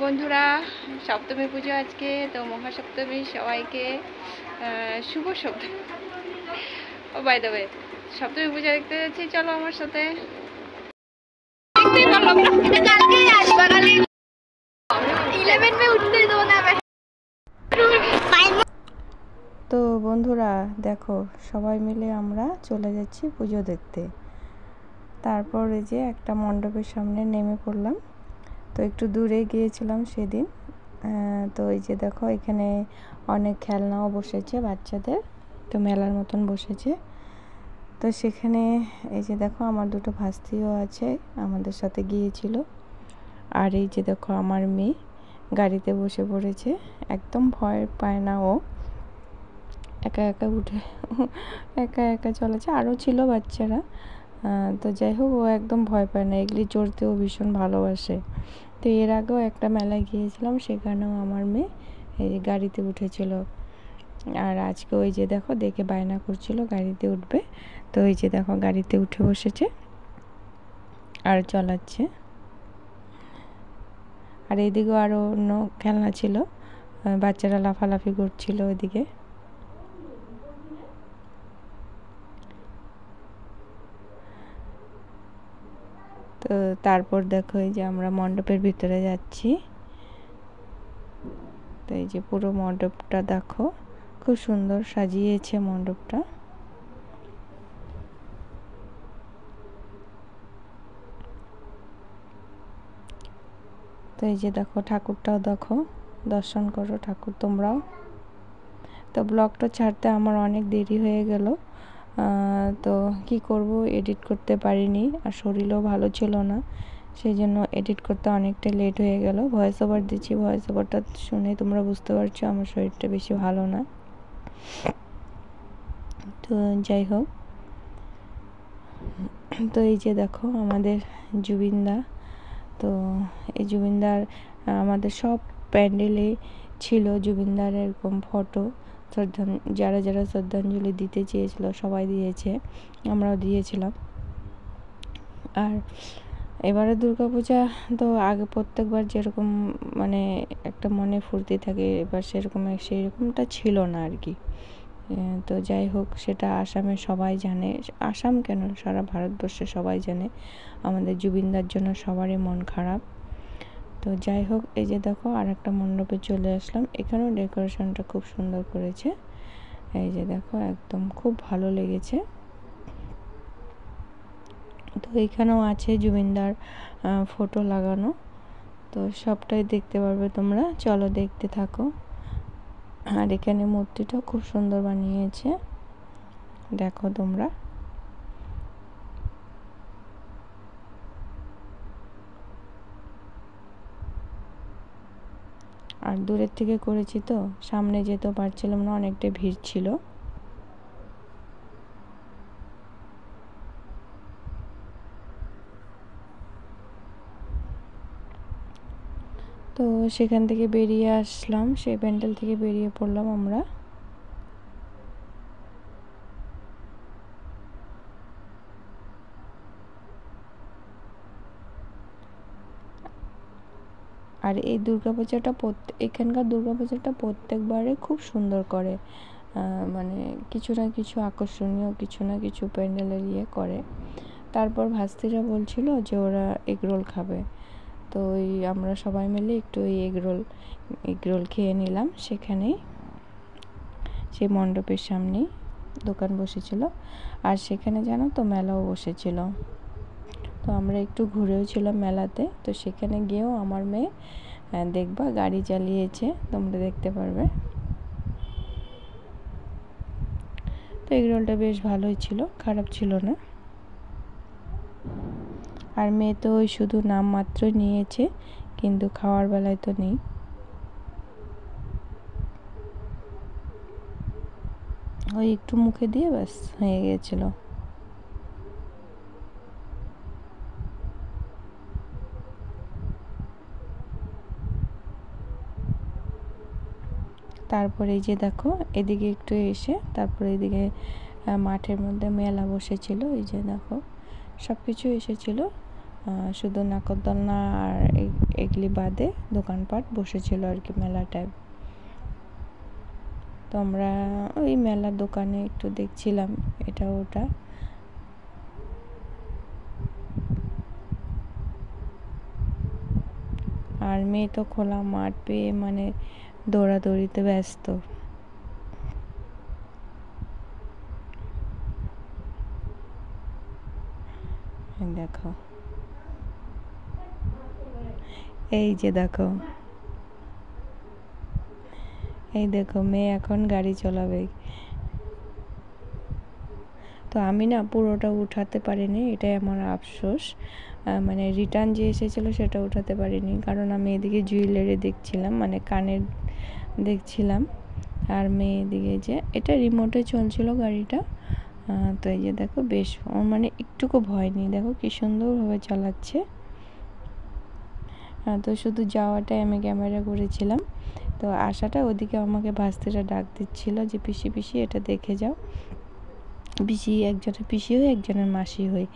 বন্ধুরা, সপ্তমী পুজো আজকে তো মহাসপ্তমী সবাইকে শুভ সপ্তমী। ও বাই দ্য ওয়ে, সপ্তমী পুজো দেখতে যাচ্ছি, চলো আমার সাথে। তো বন্ধুরা দেখো, সবাই মিলে আমরা চলে যাচ্ছি পুজো দেখতে। তারপর এই যে একটা মণ্ডপের সামনে নেমে পড়লাম। তো একটু দূরে গিয়েছিলাম সেদিন। তো এই যে দেখো, এখানে অনেক খেলনাও বসেছে বাচ্চাদের, তো মেলার মতন বসেছে। তো সেখানে এই যে দেখো, আমার দুটো ভাস্তিও আছে, আমাদের সাথে গিয়েছিল। আর এই যে দেখো, আমার মেয়ে গাড়িতে বসে পড়েছে, একদম ভয় পায় না ও, একা একা উঠে একা একা চলেছে। আরও ছিল বাচ্চারা, তো যাই হোক, ও একদম ভয় পায় না, এগুলি চড়তেও ভীষণ ভালোবাসে। তো এর আগেও একটা মেলায় গিয়েছিলাম, সেখানেও আমার মেয়ে এই গাড়িতে উঠেছিল। আর আজকে ওই যে দেখো, দেখে বায়না করছিল গাড়িতে উঠবে। তো ওই যে দেখো, গাড়িতে উঠে বসেছে আর চালাচ্ছে। আর এইদিকেও আরও অন্য খেলনা ছিল, বাচ্চারা লাফালাফি করছিল ওইদিকে। তো তারপর দেখো, এই যে আমরা মণ্ডপের ভিতরে যাচ্ছি। তো এই যে পুরো মণ্ডপটা দেখো, খুব সুন্দর সাজিয়েছে মণ্ডপটা। তো এই যে দেখো, ঠাকুরটাও দেখো, দর্শন করো ঠাকুর তোমরাও। তো ব্লগটা ছাড়তে আমার অনেক দেরি হয়ে গেল, তো কি করব, এডিট করতে পারিনি, আর শরীরও ভালো ছিল না, সেই জন্য এডিট করতে অনেকটা লেট হয়ে গেল। ভয়েস ওভার দিচ্ছি, ভয়েস ওভারটা শুনে তোমরা বুঝতে পারছো আমার শরীরটা বেশি ভালো না। তো যাই হোক, তো এই যে দেখো আমাদের জুবিনদা। তো এই জুবিনদার আমাদের সব প্যান্ডেলে ছিল জুবিনদার এরকম ফটো, যারা যারা শ্রদ্ধাঞ্জলি দিতে চেয়েছিল সবাই দিয়েছে, আমরাও দিয়েছিলাম। আর এবারে দুর্গাপূজা তো আগে প্রত্যেকবার যেরকম মানে একটা মনে ফুর্তি থাকে, এবার সেরকমটা ছিল না আর কি। তো যাই হোক, সেটা আসামে সবাই জানে, আসাম কেন, সারা ভারতবর্ষে সবাই জানে আমাদের জুবিনদার জন্য সবারই মন খারাপ। তো যাই হোক, এই যে দেখো, আর একটা মণ্ডপে চলে আসলাম, এখানেও ডেকোরেশনটা খুব সুন্দর করেছে। এই যে দেখো, একদম খুব ভালো লেগেছে। তো এখানেও আছে জুবিনদার ফটো লাগানো, তো সবটাই দেখতে পারবে তোমরা, চলো দেখতে থাকো। আর এখানে মূর্তিটাও খুব সুন্দর বানিয়েছে, দেখো তোমরা। আর দূরের থেকে করেছি তো, সামনে যেতে পারছিলাম না, অনেকটা ভিড় ছিল। তো সেখান থেকে বেরিয়ে আসলাম, সেই প্যান্ডেল থেকে বেরিয়ে পড়লাম আমরা। আর এই দুর্গাপূজাটা এখানকার দুর্গাপূজাটা প্রত্যেকবারে খুব সুন্দর করে, মানে কিছু না কিছু আকর্ষণীয়, কিছু না কিছু প্যান্ডেলের করে। তারপর ভাস্তিরা বলছিল যে ওরা এগরোল খাবে, তো ওই আমরা সবাই মিলে একটু ওই এগরোল খেয়ে নিলাম সেখানেই, সেই মণ্ডপের সামনেই দোকান বসেছিল। আর সেখানে জানো তো, মেলাও বসেছিল। তো আমরা একটু ঘুরেও ছিলাম মেলাতে। তো সেখানে গিয়েও আমার মেয়ে দেখবা গাড়ি চালিয়েছে, তোমরা দেখতে পারবে। তো এগরোলটা বেশ ভালোই ছিল, খারাপ ছিল না। আর মেয়ে তো ওই শুধু নাম মাত্র নিয়েছে, কিন্তু খাওয়ার বেলায় তো নেই। ওই একটু মুখে দিয়ে ব্যাস হয়ে গেছিল। তারপরে এই যে দেখো, এদিকে একটু এসে তারপরে এদিকে মাঠের মধ্যে মেলা বসেছিল, এই যে দেখো সব কিছু এসেছিলো। শুধু নাগরদোলনা আর এগুলি বাদে দোকানপাট বসেছিল আর কি মেলাটায়। তো আমরা ওই মেলার দোকানে একটু দেখছিলাম এটা ওটা। আর মেয়ে তো খোলা মাঠ পেয়ে মানে দৌড়াদৌড়িতে ব্যস্ত। দেখো এই যে দেখো, এই দেখো মেয়ে এখন গাড়ি চালাবে। তো আমি না পুরোটা উঠাতে পারিনি, এটাই আমার আফসোস। মানে রিটার্ন যে এসেছিলো সেটা উঠাতে পারিনি, কারণ আমি এদিকে জুয়েলারি দেখছিলাম, মানে কানের দেখছিলাম। আর মেয়ে এদিকে যে এটা রিমোটে চলছিল গাড়িটা। তো এই যে দেখো বেশ মানে একটুকু ভয় নেই, দেখো কি সুন্দরভাবে চালাচ্ছে। তো শুধু যাওয়াটাই আমি ক্যামেরা করেছিলাম। তো আসাটা ওদিকে আমাকে ভাস্তিরা ডাক দিচ্ছিল যে পিসি পিসি এটা দেখে যাও। পিসি একজনের পিসি হই, একজনের মাসি হই।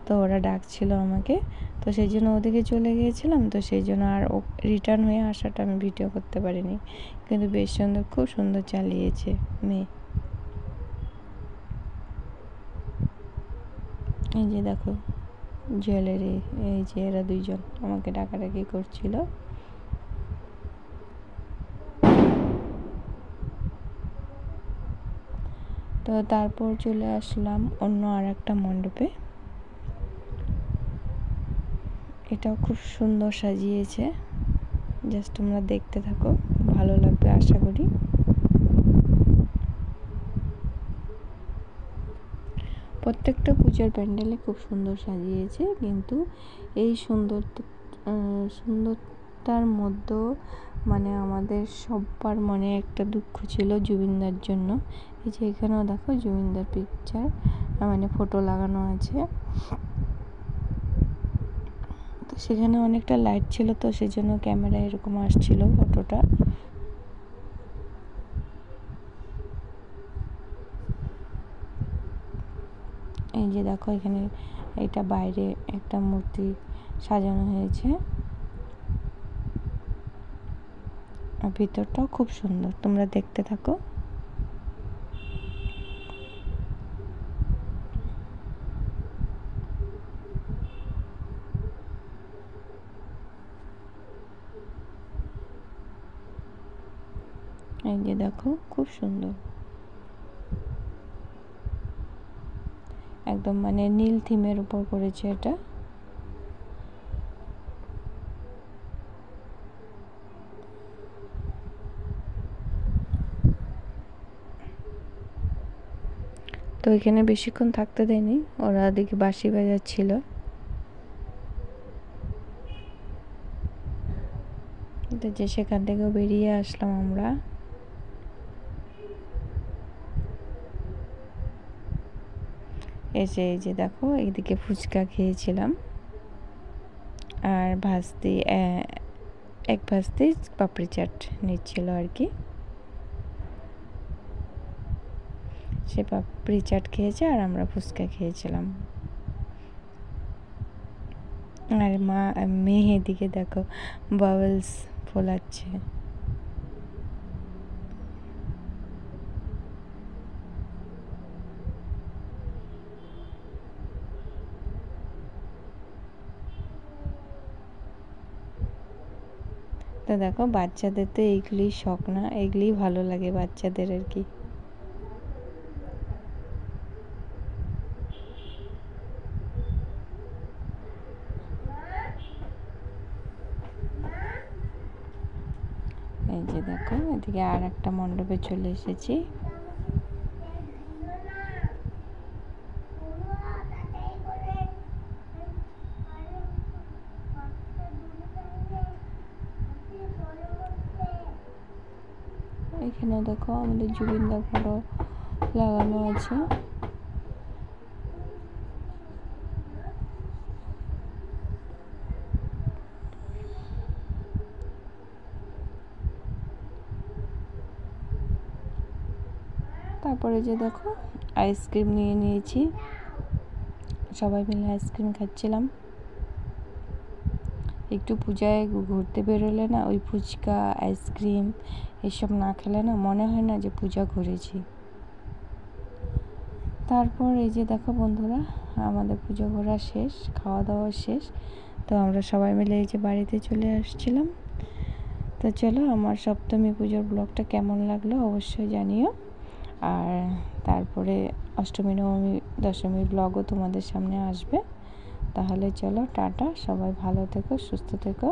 তো ওরা ডাকছিল আমাকে, তো সেই জন্য ওদিকে চলে গিয়েছিলাম। তো সেই জন্য আর রিটার্ন হয়ে আসাটা আমি ভিডিও করতে পারিনি। কিন্তু বেশ সুন্দর, খুব সুন্দর চালিয়েছে মেয়ে। এই যে দেখো জুয়েলারি, এই যে এরা দুইজন আমাকে ডাকাডাকি করছিল। তো তারপর চলে আসলাম অন্য আর একটা মণ্ডপে। এটাও খুব সুন্দর সাজিয়েছে, জাস্ট তোমরা দেখতে থাকো, ভালো লাগবে আশা করি। প্রত্যেকটা পূজার প্যান্ডেলে খুব সুন্দর সাজিয়েছে, কিন্তু এই সুন্দরতার মধ্যেও মানে আমাদের সবার মনে একটা দুঃখ ছিল জুবিনদার জন্য। এই যে এখানেও দেখো জুবিনদার পিকচার মানে ফটো লাগানো আছে। তো সেখানে অনেকটা লাইট ছিল, তো সেই জন্য ক্যামেরা এরকম আসছিল ফটোটা। এই যে দেখো এখানে এটা বাইরে একটা মূর্তি সাজানো হয়েছে, আর ভিতরটাও খুব সুন্দর, তোমরা দেখতে থাকো। এই যে দেখো খুব সুন্দর, একদম মানে নীল থিমের উপর করেছে এটা। তো এখানে বেশিক্ষণ থাকতে দেয়নি, ওরা দেখি বাঁশি বাজাচ্ছিল। তো যে সেখান থেকেও বেরিয়ে আসলাম আমরা। এসে এই যে দেখো এইদিকে ফুচকা খেয়েছিলাম, আর ভাস্তি এক ভাস্তি পাপড়ি চাট নিচ্ছিল আর কি। সে পাপড়ি চাট খেয়েছে আর আমরা ফুচকা খেয়েছিলাম। আর মেয়ে এদিকে দেখো বাবলস ফোলাচ্ছে। তো দেখো বাচ্চাদের তো এইগুলি শখ না, এইগুলি ভালো লাগে বাচ্চাদের আর কি। এই যে দেখো এদিকে আর একটা মণ্ডপে চলে এসেছি। এখানে দেখো আমাদের জুবিনদার ফটো লাগানো আছে। তারপরে যে দেখো আইসক্রিম নিয়ে নিয়েছি, সবাই মিলে আইসক্রিম খাচ্ছিলাম। একটু পূজায় ঘুরতে বেরোলে না ওই ফুচকা আইসক্রিম এসব না খেলে না মনে হয় না যে পূজা ঘুরেছি। তারপর এই যে দেখো বন্ধুরা, আমাদের পুজো ঘোরা শেষ, খাওয়া দাওয়া শেষ। তো আমরা সবাই মিলে এই যে বাড়িতে চলে আসছিলাম। তো চলো, আমার সপ্তমী পুজোর ব্লগটা কেমন লাগলো অবশ্যই জানিও। আর তারপরে অষ্টমী নবমী দশমী ব্লগও তোমাদের সামনে আসবে। তাহলে চলো, টাটা, সবাই ভালো থেকো, সুস্থ থেকো।